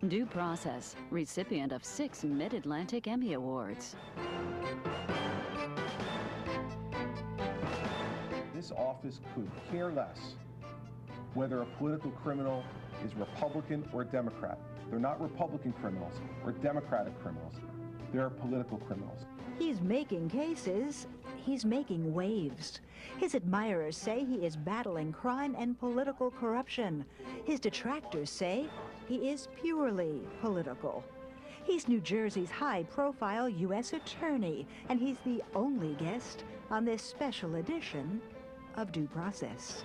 Due Process, recipient of 6 Mid-Atlantic Emmy Awards. This office could care less whether a political criminal is Republican or Democrat. They're not Republican criminals or Democratic criminals. They're political criminals. He's making cases. He's making waves. His admirers say he is battling crime and political corruption. His detractors say he is purely political. He's New Jersey's high-profile U.S. attorney, and he's the only guest on this special edition of Due Process.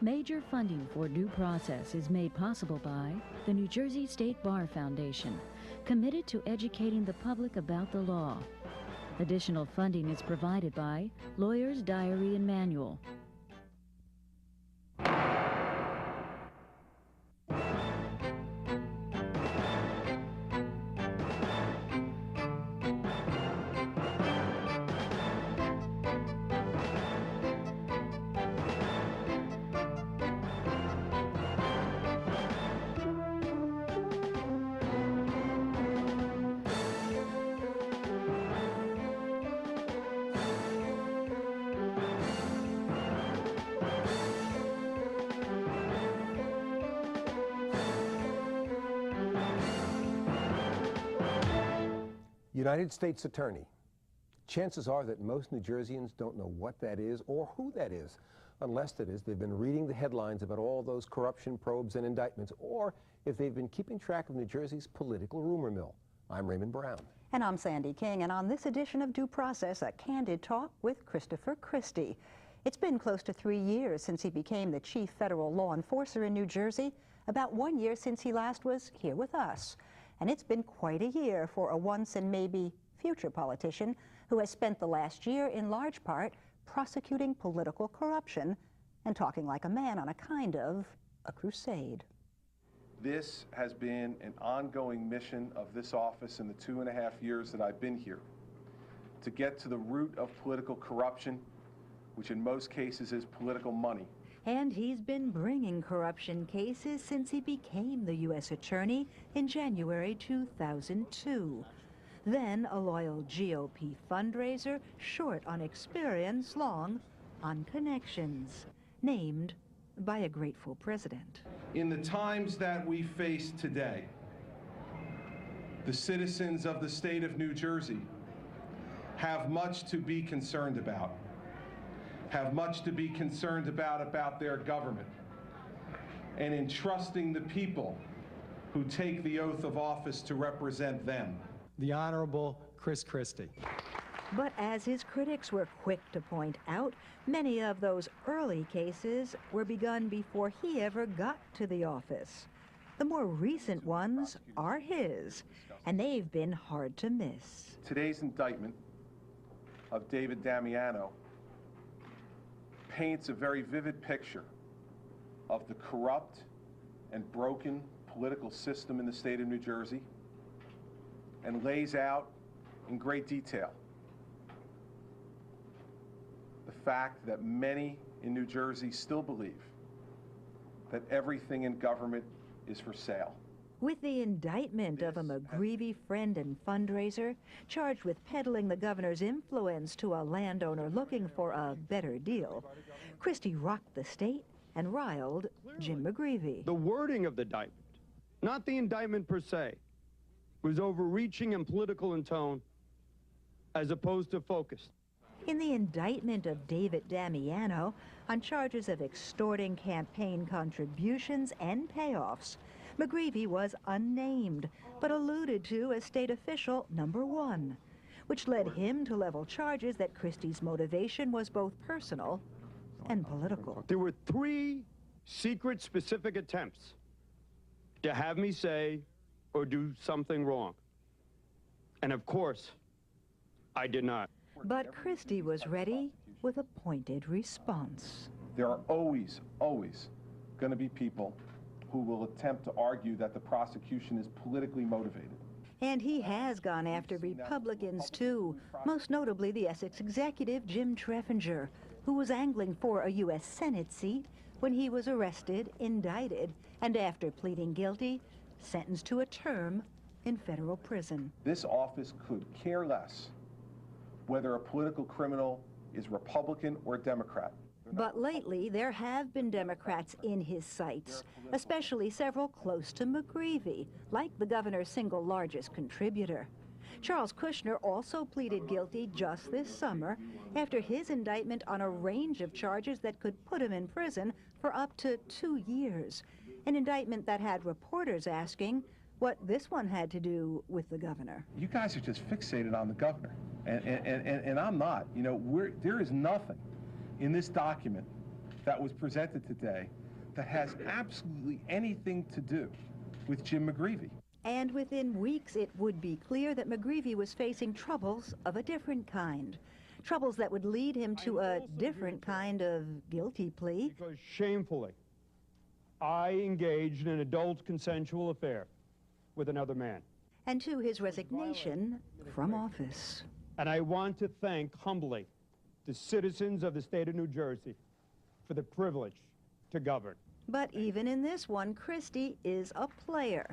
Major funding for Due Process is made possible by the New Jersey State Bar Foundation, committed to educating the public about the law. Additional funding is provided by Lawyer's Diary and Manual. United States Attorney. Chances are that most New Jerseyans don't know what that is or who that is, unless that is they've been reading the headlines about all those corruption probes and indictments, or if they've been keeping track of New Jersey's political rumor mill. I'm Raymond Brown. And I'm Sandy King, and on this edition of Due Process, a candid talk with Christopher Christie. It's been close to 3 years since he became the chief federal law enforcer in New Jersey, about 1 year since he last was here with us. And it's been quite a year for a once and maybe future politician who has spent the last year in large part prosecuting political corruption and talking like a man on a kind of a crusade. This has been an ongoing mission of this office in the 2.5 years that I've been here, to get to the root of political corruption, which in most cases is political money. And he's been bringing corruption cases since he became the U.S. Attorney in January 2002. Then a loyal GOP fundraiser, short on experience, long on connections, named by a grateful president. In the times that we face today, the citizens of the state of New Jersey have much to be concerned about. Have much to be concerned about their government, and in trusting the people who take the oath of office to represent them. The Honorable Chris Christie. But as his critics were quick to point out, many of those early cases were begun before he ever got to the office. The more recent ones are his, and they've been hard to miss. Today's indictment of David Damiano paints a very vivid picture of the corrupt and broken political system in the state of New Jersey, and lays out in great detail the fact that many in New Jersey still believe that everything in government is for sale. With the indictment of a McGreevy friend and fundraiser charged with peddling the governor's influence to a landowner looking for a better deal, Christie rocked the state and riled Jim McGreevy. The wording of the indictment, not the indictment per se, was overreaching and political in tone as opposed to focused. In the indictment of David Damiano on charges of extorting campaign contributions and payoffs, McGreevy was unnamed, but alluded to as state official number 1, which led him to level charges that Christie's motivation was both personal and political. There were 3 secret specific attempts to have me say or do something wrong. And of course, I did not. But Christie was ready with a pointed response. There are always going to be people who will attempt to argue that the prosecution is politically motivated. And he has gone after Republicans, too, most notably the Essex executive Jim Treffinger, who was angling for a U.S. Senate seat when he was arrested, indicted, and after pleading guilty, sentenced to a term in federal prison. This office could care less whether a political criminal is Republican or Democrat. But lately, there have been Democrats in his sights, especially several close to McGreevey, like the governor's single largest contributor. Charles Kushner also pleaded guilty just this summer after his indictment on a range of charges that could put him in prison for up to 2 years, an indictment that had reporters asking what this one had to do with the governor. You guys are just fixated on the governor, and I'm not. You know, there is nothing in this document that was presented today that has absolutely anything to do with Jim McGreevey. And within weeks, it would be clear that McGreevey was facing troubles of a different kind. Troubles that would lead him to a different kind of guilty plea. Because shamefully, I engaged in an adult consensual affair with another man. And to his resignation from office. And I want to thank humbly the citizens of the state of New Jersey for the privilege to govern. But even in this one, Christie is a player.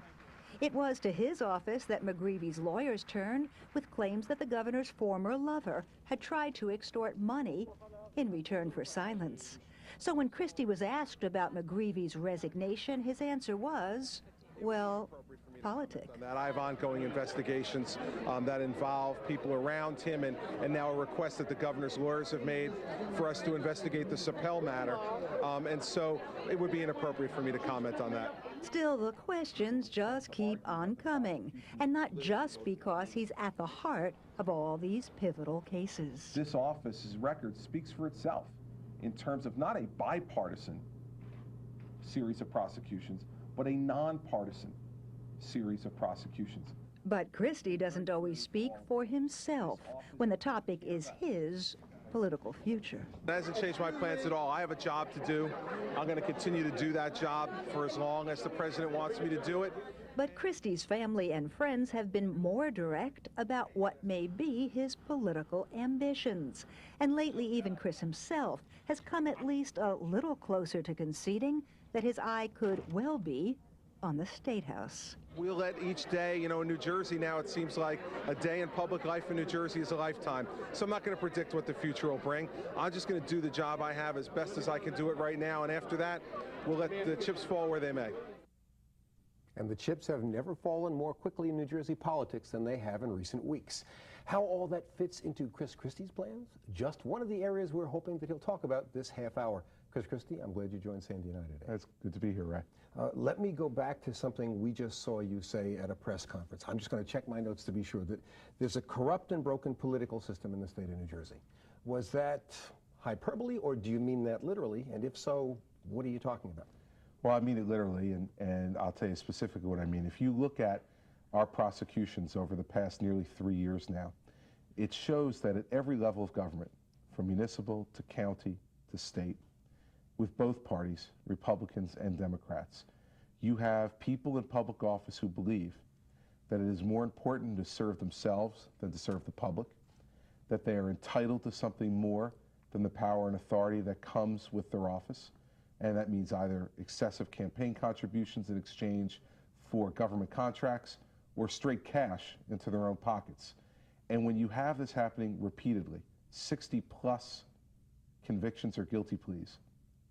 It was to his office that McGreevey's lawyers turned with claims that the governor's former lover had tried to extort money in return for silence. So when Christie was asked about McGreevey's resignation, his answer was, well, politics. That I have ongoing investigations that involve people around him, and now a request that the governor's lawyers have made for us to investigate the Sapel matter. And so it would be inappropriate for me to comment on that. Still, the questions just keep on coming, and not just because he's at the heart of all these pivotal cases. This office's record speaks for itself in terms of not a bipartisan series of prosecutions, but a nonpartisan series of prosecutions. But Christie doesn't always speak for himself when the topic is his political future. That hasn't changed my plans at all. I have a job to do. I'm going to continue to do that job for as long as the president wants me to do it. But Christie's family and friends have been more direct about what may be his political ambitions. And lately, even Chris himself has come at least a little closer to conceding that his eye could well be on the State House. We'll let each day, in New Jersey now, it seems like a day in public life in New Jersey is a lifetime. So I'm not going to predict what the future will bring. I'm just going to do the job I have as best as I can do it right now. And after that, we'll let the chips fall where they may. And the chips have never fallen more quickly in New Jersey politics than they have in recent weeks. How all that fits into Chris Christie's plans? Just one of the areas we're hoping that he'll talk about this half hour. Chris Christie, I'm glad you joined Sandy and I today. It's good to be here, Ray. Let me go back to something we just saw you say at a press conference. I'm just going to check my notes to be sure that there's a corrupt and broken political system in the state of New Jersey. Was that hyperbole, or do you mean that literally? And if so, what are you talking about? Well, I mean it literally, and I'll tell you specifically what I mean. If you look at our prosecutions over the past nearly 3 years now, it shows that at every level of government, from municipal to county to state, with both parties, Republicans and Democrats, you have people in public office who believe that it is more important to serve themselves than to serve the public, that they are entitled to something more than the power and authority that comes with their office, and that means either excessive campaign contributions in exchange for government contracts or straight cash into their own pockets. And when you have this happening repeatedly, 60 plus convictions or guilty pleas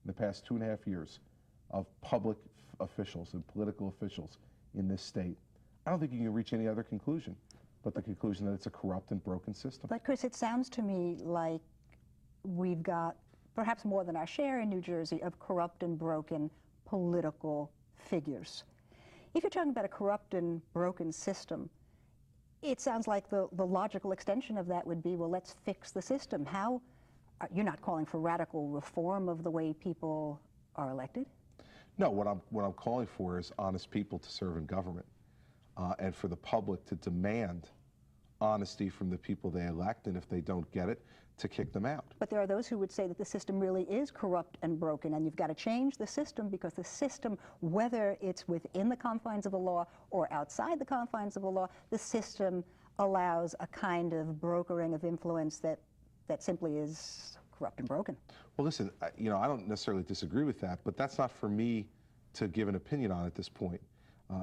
in the past 2.5 years of public officials and political officials in this state, I don't think you can reach any other conclusion but the conclusion that it's a corrupt and broken system. But Chris, it sounds to me like we've got perhaps more than our share in New Jersey of corrupt and broken political figures. If you're talking about a corrupt and broken system, it sounds like the logical extension of that would be, well, let's fix the system. How? You're not calling for radical reform of the way people are elected? No, what I'm calling for is honest people to serve in government, and for the public to demand honesty from the people they elect, and if they don't get it, to kick them out. But there are those who would say that the system really is corrupt and broken, and you've got to change the system because the system, whether it's within the confines of the law or outside the confines of the law, the system allows a kind of brokering of influence that simply is corrupt and broken. Well, listen, I don't necessarily disagree with that, but that's not for me to give an opinion on at this point.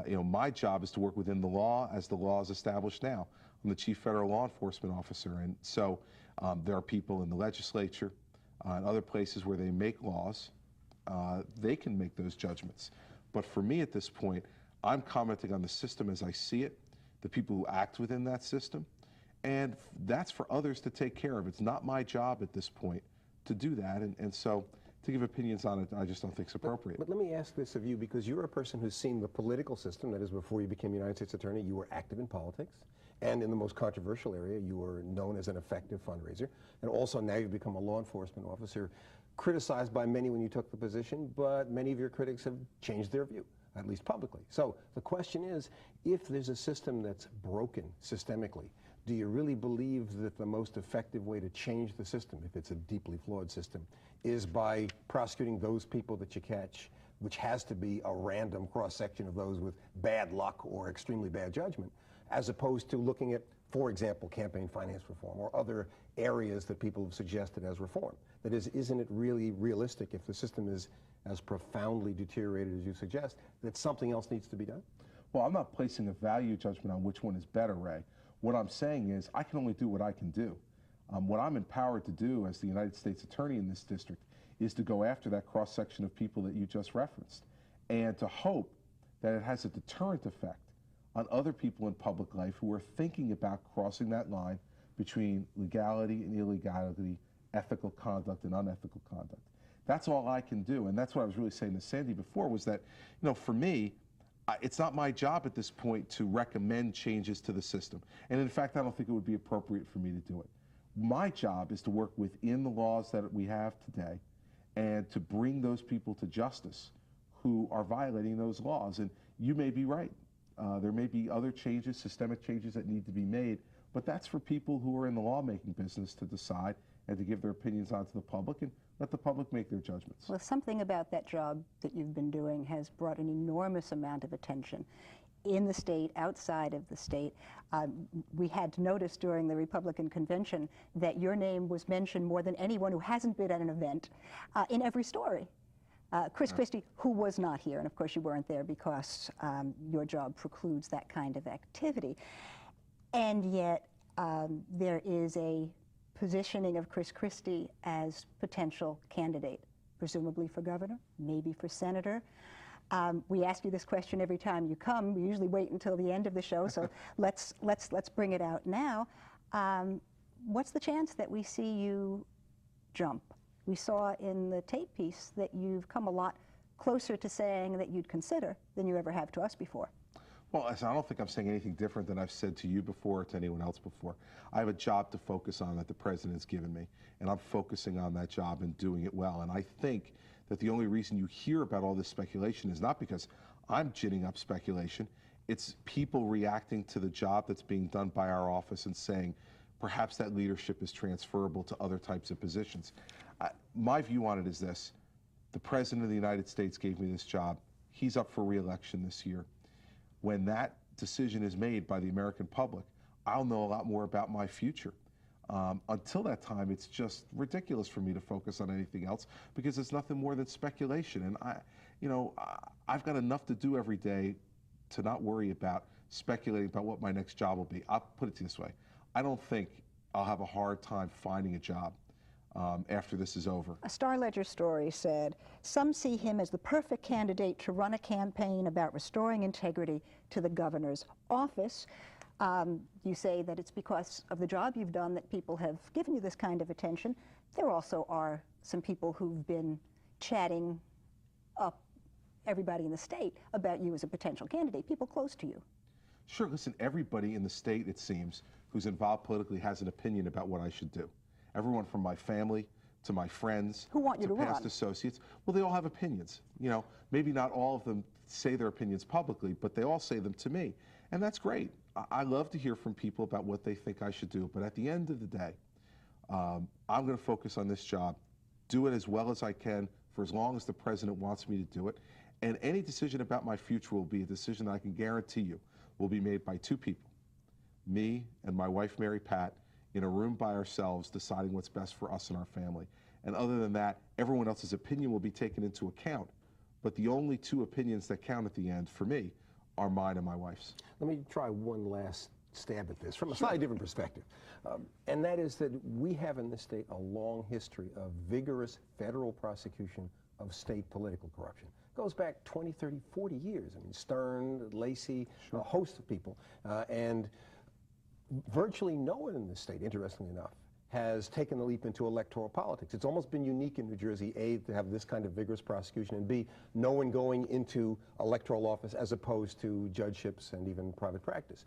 My job is to work within the law as the law is established now. I'm the chief federal law enforcement officer, and so there are people in the legislature and other places where they make laws. They can make those judgments. But for me at this point, I'm commenting on the system as I see it, the people who act within that system, and that's for others to take care of. It's not my job at this point to do that, and so to give opinions on it, I just don't think it's appropriate. But let me ask this of you, because you're a person who's seen the political system. That is, before you became United States Attorney, you were active in politics, and in the most controversial area, you were known as an effective fundraiser, and also now you've become a law enforcement officer, criticized by many when you took the position, but many of your critics have changed their view, at least publicly. So the question is, if there's a system that's broken systemically, do you really believe that the most effective way to change the system, if it's a deeply flawed system, is by prosecuting those people that you catch, which has to be a random cross-section of those with bad luck or extremely bad judgment, as opposed to looking at, for example, campaign finance reform or other areas that people have suggested as reform? That is, isn't it really realistic, if the system is as profoundly deteriorated as you suggest, that something else needs to be done? Well, I'm not placing a value judgment on which one is better, Ray. What I'm saying is I can only do what I can do. What I'm empowered to do as the United States Attorney in this district is to go after that cross-section of people that you just referenced, and to hope that it has a deterrent effect on other people in public life who are thinking about crossing that line between legality and illegality, ethical conduct and unethical conduct. That's all I can do, and that's what I was really saying to Sandy before, was that, for me, it's not my job at this point to recommend changes to the system. And in fact, I don't think it would be appropriate for me to do it. My job is to work within the laws that we have today and to bring those people to justice who are violating those laws. And you may be right. There may be other changes, systemic changes that need to be made, but that's for people who are in the lawmaking business to decide and to give their opinions on to the public and let the public make their judgments. Well, something about that job that you've been doing has brought an enormous amount of attention in the state, outside of the state. We had to notice during the Republican convention that your name was mentioned more than anyone who hasn't been at an event in every story. Christie, who was not here, and of course you weren't there because your job precludes that kind of activity. And yet there is a positioning of Christie as potential candidate, presumably for governor, maybe for senator. We ask you this question every time you come. We usually wait until the end of the show, so let's bring it out now. What's the chance that we see you jump? We saw in the tape piece that you've come a lot closer to saying that you'd consider than you ever have to us before. Well, I don't think I'm saying anything different than I've said to you before or to anyone else before. I have a job to focus on that the president's given me, and I'm focusing on that job and doing it well. And I think that the only reason you hear about all this speculation is not because I'm ginning up speculation. It's people reacting to the job that's being done by our office and saying perhaps that leadership is transferable to other types of positions. My view on it is this. The President of the United States gave me this job. He's up for re-election this year. When that decision is made by the American public, I'll know a lot more about my future. Until that time, it's just ridiculous for me to focus on anything else because it's nothing more than speculation. And I've got enough to do every day to not worry about speculating about what my next job will be. I'll put it this way. I don't think I'll have a hard time finding a job after this is over. A Star Ledger story said, some see him as the perfect candidate to run a campaign about restoring integrity to the governor's office. You say that it's because of the job you've done that people have given you this kind of attention. There also are some people who've been chatting up everybody in the state about you as a potential candidate, people close to you. Sure, listen, everybody in the state, it seems, who's involved politically has an opinion about what I should do. Everyone from my family to my friends who want you to past run. associates, well, they all have opinions. Maybe not all of them say their opinions publicly, but they all say them to me. And that's great. I love to hear from people about what they think I should do. But at the end of the day, I'm going to focus on this job, do it as well as I can for as long as the president wants me to do it. And any decision about my future will be a decision that I can guarantee you will be made by two people, me and my wife, Mary Pat, in a room by ourselves deciding what's best for us and our family. and other than that, everyone else's opinion will be taken into account. But the only two opinions that count at the end, for me, are mine and my wife's. Let me try one last stab at this from a slightly different perspective. And that is that we have in this state a long history of vigorous federal prosecution of state political corruption. It goes back 20, 30, 40 years. I mean, Stern, Lacey, a host of people. And virtually no one in this state, interestingly enough, has taken the leap into electoral politics. It's almost been unique in New Jersey, A, to have this kind of vigorous prosecution, and B, no one going into electoral office as opposed to judgeships and even private practice.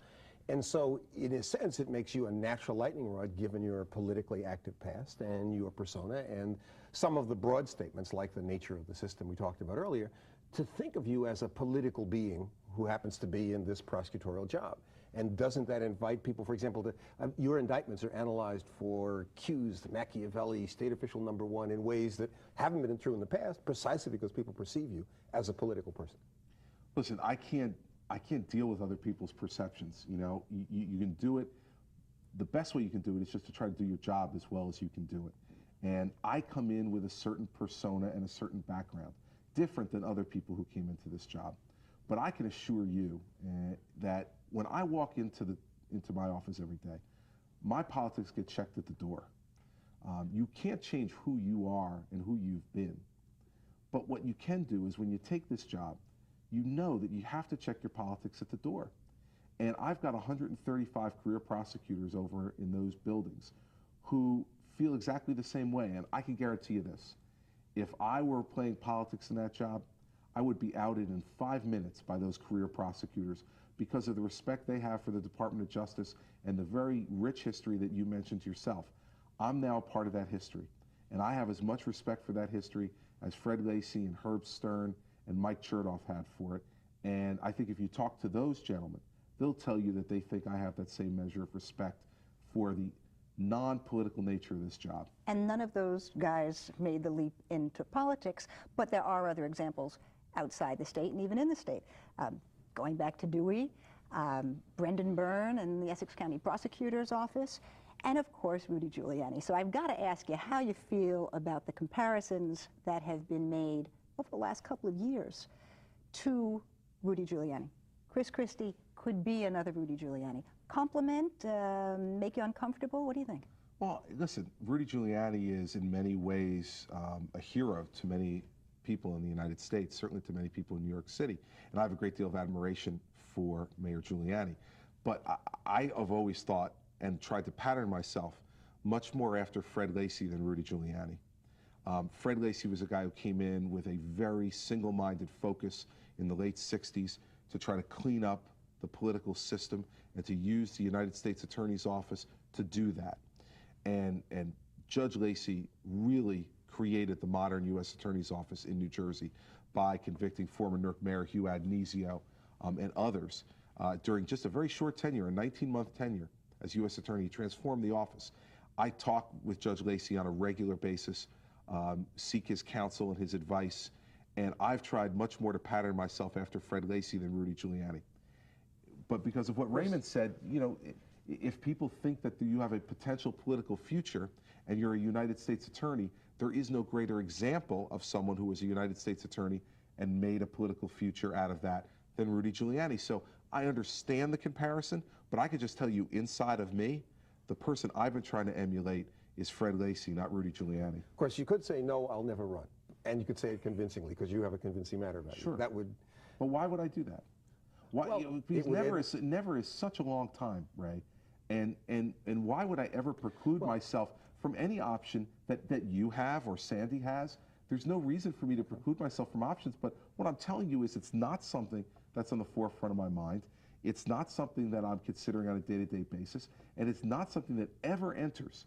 And so, in a sense, it makes you a natural lightning rod given your politically active past and your persona and some of the broad statements, like the nature of the system we talked about earlier, to think of you as a political being who happens to be in this prosecutorial job. And doesn't that invite people, for example, to, your indictments are analyzed for cues, Machiavelli, state official number one, in ways that haven't been true in the past, precisely because people perceive you as a political person. Listen, I can't deal with other people's perceptions. You know, you can do it. The best way you can do it is just to try to do your job as well as you can do it. And I come in with a certain persona and a certain background, different than other people who came into this job. But I can assure you that when I walk into my office every day, my politics get checked at the door. You can't change who you are and who you've been. But what you can do is when you take this job, you know that you have to check your politics at the door. And I've got 135 career prosecutors over in those buildings who feel exactly the same way. And I can guarantee you this. If I were playing politics in that job, I would be outed in 5 minutes by those career prosecutors because of the respect they have for the Department of Justice and the very rich history that you mentioned yourself. I'm now a part of that history. And I have as much respect for that history as Fred Lacey and Herb Stern and Mike Chertoff had for it. And I think if you talk to those gentlemen, they'll tell you that they think I have that same measure of respect for the non-political nature of this job. And none of those guys made the leap into politics, but there are other examples outside the state and even in the state. Going back to Dewey, Brendan Byrne and the Essex County Prosecutor's Office, and of course Rudy Giuliani. So I've got to ask you how you feel about the comparisons that have been made over the last couple of years to Rudy Giuliani. Chris Christie could be another Rudy Giuliani. Compliment, make you uncomfortable? What do you think? Well, listen, Rudy Giuliani is in many ways a hero to many people in the United States, certainly to many people in New York City. And I have a great deal of admiration for Mayor Giuliani. But I have always thought and tried to pattern myself much more after Fred Lacey than Rudy Giuliani. Fred Lacey was a guy who came in with a very single-minded focus in the late 60s to try to clean up the political system and to use the United States Attorney's Office to do that. And Judge Lacey really created the modern U.S. Attorney's Office in New Jersey by convicting former Newark Mayor Hugh Addonizio and others during just a very short tenure, a 19-month tenure as U.S. Attorney. He transformed the office. I talk with Judge Lacey on a regular basis, seek his counsel and his advice, and I've tried much more to pattern myself after Fred Lacey than Rudy Giuliani. But because of what Raymond said, you know, if people think that you have a potential political future and you're a United States attorney, there is no greater example of someone who was a United States attorney and made a political future out of that than Rudy Giuliani. So I understand the comparison, but I could just tell you inside of me, the person I've been trying to emulate is Fred Lacey, not Rudy Giuliani. Of course, you could say, no, I'll never run. And you could say it convincingly because you have a convincing matter about Sure. you. That would. But why would I do that? Why? Well, You know, because never is such a long time, Ray. And why would I ever preclude myself from any option that you have or Sandy has? There's no reason for me to preclude myself from options, but what I'm telling you is it's not something that's on the forefront of my mind. It's not something that I'm considering on a day-to-day basis, and it's not something that ever enters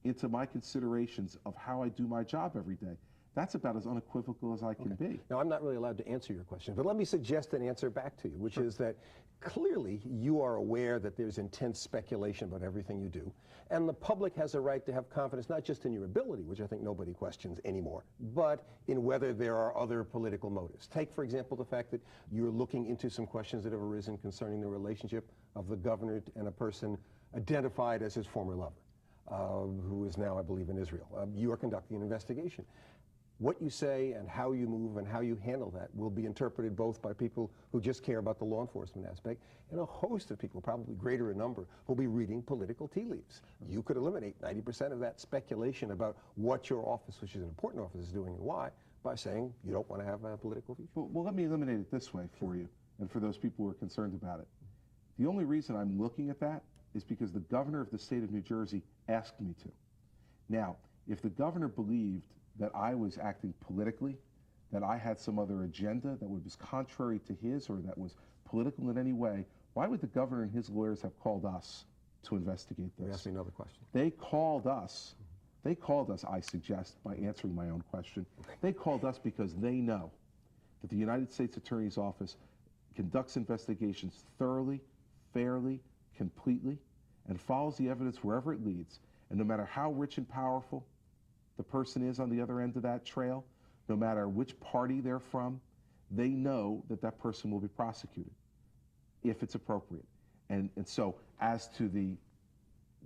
into my considerations of how I do my job every day. That's about as unequivocal as I can be. Now, I'm not really allowed to answer your question, but let me suggest an answer back to you, which is that clearly you are aware that there's intense speculation about everything you do, and the public has a right to have confidence not just in your ability, which I think nobody questions anymore, but in whether there are other political motives. Take, for example, the fact that you're looking into some questions that have arisen concerning the relationship of the governor and a person identified as his former lover. who is now, I believe, in Israel. You are conducting an investigation. What you say and how you move and how you handle that will be interpreted both by people who just care about the law enforcement aspect and a host of people, probably greater in number, who will be reading political tea leaves. You could eliminate 90% of that speculation about what your office, which is an important office, is doing and why, by saying you don't want to have a political future. Well, let me eliminate it this way for you and for those people who are concerned about it. The only reason I'm looking at that is because the governor of the state of New Jersey asked me to. Now, if the governor believed that I was acting politically, that I had some other agenda that was contrary to his or that was political in any way, why would the governor and his lawyers have called us to investigate this? Ask me another question. They called us, I suggest, by answering my own question, they called us because they know that the United States Attorney's Office conducts investigations thoroughly, fairly, completely, and follows the evidence wherever it leads. And no matter how rich and powerful the person is on the other end of that trail, no matter which party they're from, they know that that person will be prosecuted if it's appropriate. And so as to the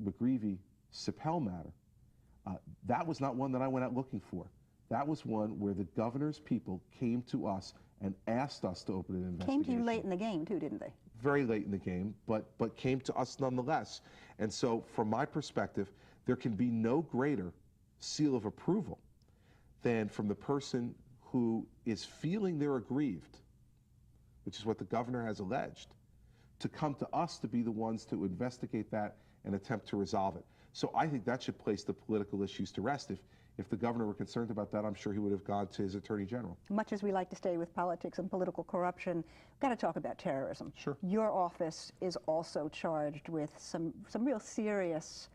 McGreevey-Sipel matter, that was not one that I went out looking for. That was one where the governor's people came to us and asked us to open an investigation. Came to you late in the game, too, didn't they? Very late in the game, but came to us nonetheless. And so from my perspective, there can be no greater seal of approval than from the person who is feeling they're aggrieved, which is what the governor has alleged, to come to us to be the ones to investigate that and attempt to resolve it. So I think that should place the political issues to rest. If the governor were concerned about that, I'm sure he would have gone to his attorney general. Much as we like to stay with politics and political corruption, we've got to talk about terrorism. Sure. Your office is also charged with some real serious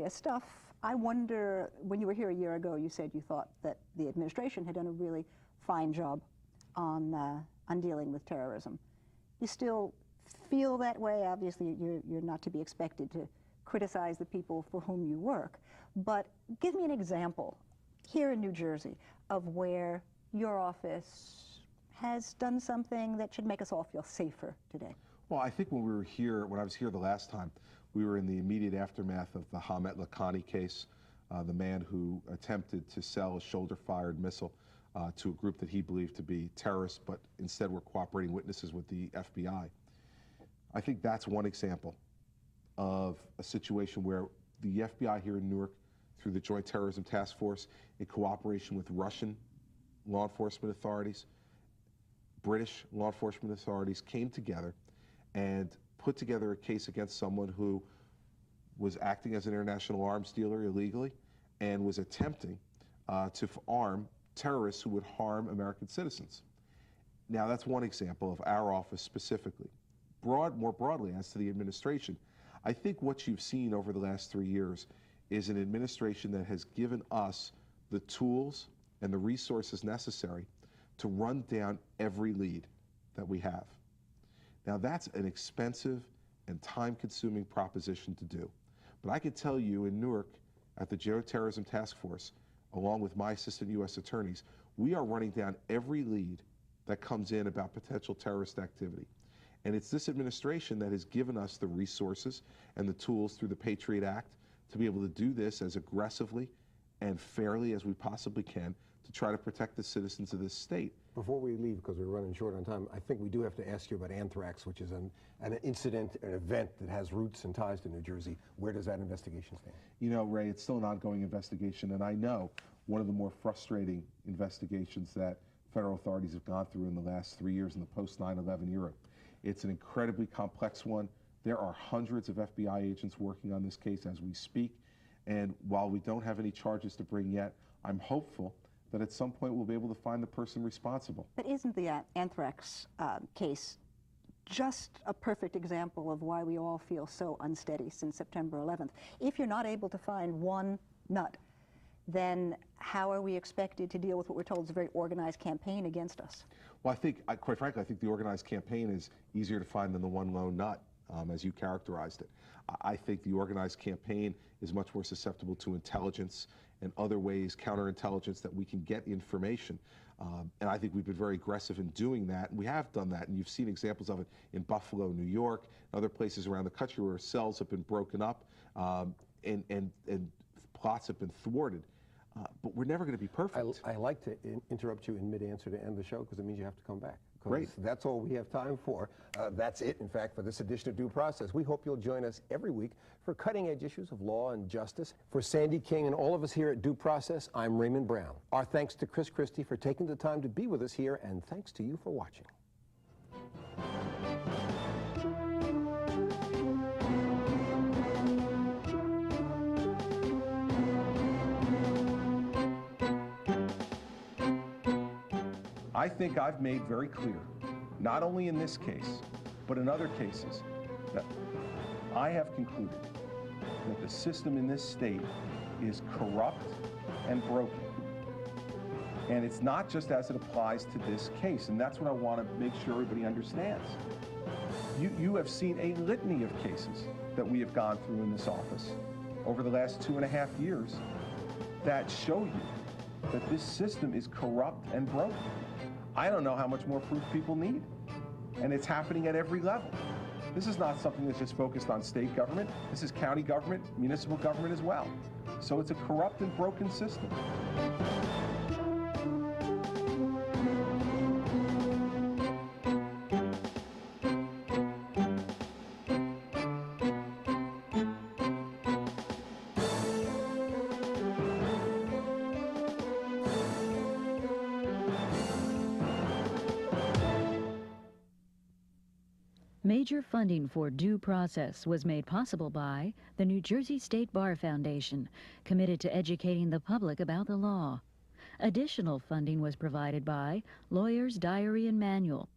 stuff. I wonder, when you were here a year ago, you said you thought that the administration had done a really fine job on dealing with terrorism. You still feel that way? Obviously, you're not to be expected to criticize the people for whom you work, but give me an example here in New Jersey of where your office has done something that should make us all feel safer today. Well, I think when I was here the last time, we were in the immediate aftermath of the Hamet Lakhani case, the man who attempted to sell a shoulder-fired missile to a group that he believed to be terrorists, but instead were cooperating witnesses with the FBI. I think that's one example of a situation where the FBI here in Newark, through the Joint Terrorism Task Force, in cooperation with Russian law enforcement authorities, British law enforcement authorities, came together and put together a case against someone who was acting as an international arms dealer illegally and was attempting to arm terrorists who would harm American citizens. Now, that's one example of our office specifically. More broadly, as to the administration, I think what you've seen over the last 3 years is an administration that has given us the tools and the resources necessary to run down every lead that we have. Now, that's an expensive and time-consuming proposition to do. But I can tell you in Newark, at the Joint Terrorism Task Force, along with my assistant U.S. attorneys, we are running down every lead that comes in about potential terrorist activity. And it's this administration that has given us the resources and the tools through the Patriot Act to be able to do this as aggressively and fairly as we possibly can to try to protect the citizens of this state. Before we leave, because we're running short on time, I think we do have to ask you about anthrax, which is an incident, an event that has roots and ties to New Jersey. Where does that investigation stand? You know, Ray, it's still an ongoing investigation, and I know one of the more frustrating investigations that federal authorities have gone through in the last 3 years in the post-9/11 era. It's an incredibly complex one. There are hundreds of FBI agents working on this case as we speak, and while we don't have any charges to bring yet, I'm hopeful that at some point we'll be able to find the person responsible. But isn't the anthrax case just a perfect example of why we all feel so unsteady since September 11th? If you're not able to find one nut, then how are we expected to deal with what we're told is a very organized campaign against us? Well, I think, quite frankly, I think the organized campaign is easier to find than the one lone nut, as you characterized it. I think the organized campaign is much more susceptible to intelligence and other ways, counterintelligence, that we can get information. And I think we've been very aggressive in doing that. And we have done that, and you've seen examples of it in Buffalo, New York, and other places around the country where cells have been broken up and plots have been thwarted. But we're never going to be perfect. I like to interrupt you in mid-answer to end the show because it means you have to come back. Great. That's all we have time for. That's it, in fact, for this edition of Due Process. We hope you'll join us every week for cutting-edge issues of law and justice. For Sandy King and all of us here at Due Process, I'm Raymond Brown. Our thanks to Chris Christie for taking the time to be with us here, and thanks to you for watching. I think I've made very clear, not only in this case, but in other cases, that I have concluded that the system in this state is corrupt and broken. And it's not just as it applies to this case, and that's what I want to make sure everybody understands. You have seen a litany of cases that we have gone through in this office over the last 2.5 years that show you that this system is corrupt and broken. I don't know how much more proof people need. And it's happening at every level. This is not something that's just focused on state government. This is county government, municipal government as well. So it's a corrupt and broken system. Major funding for Due Process was made possible by the New Jersey State Bar Foundation, committed to educating the public about the law. Additional funding was provided by Lawyer's Diary and Manual,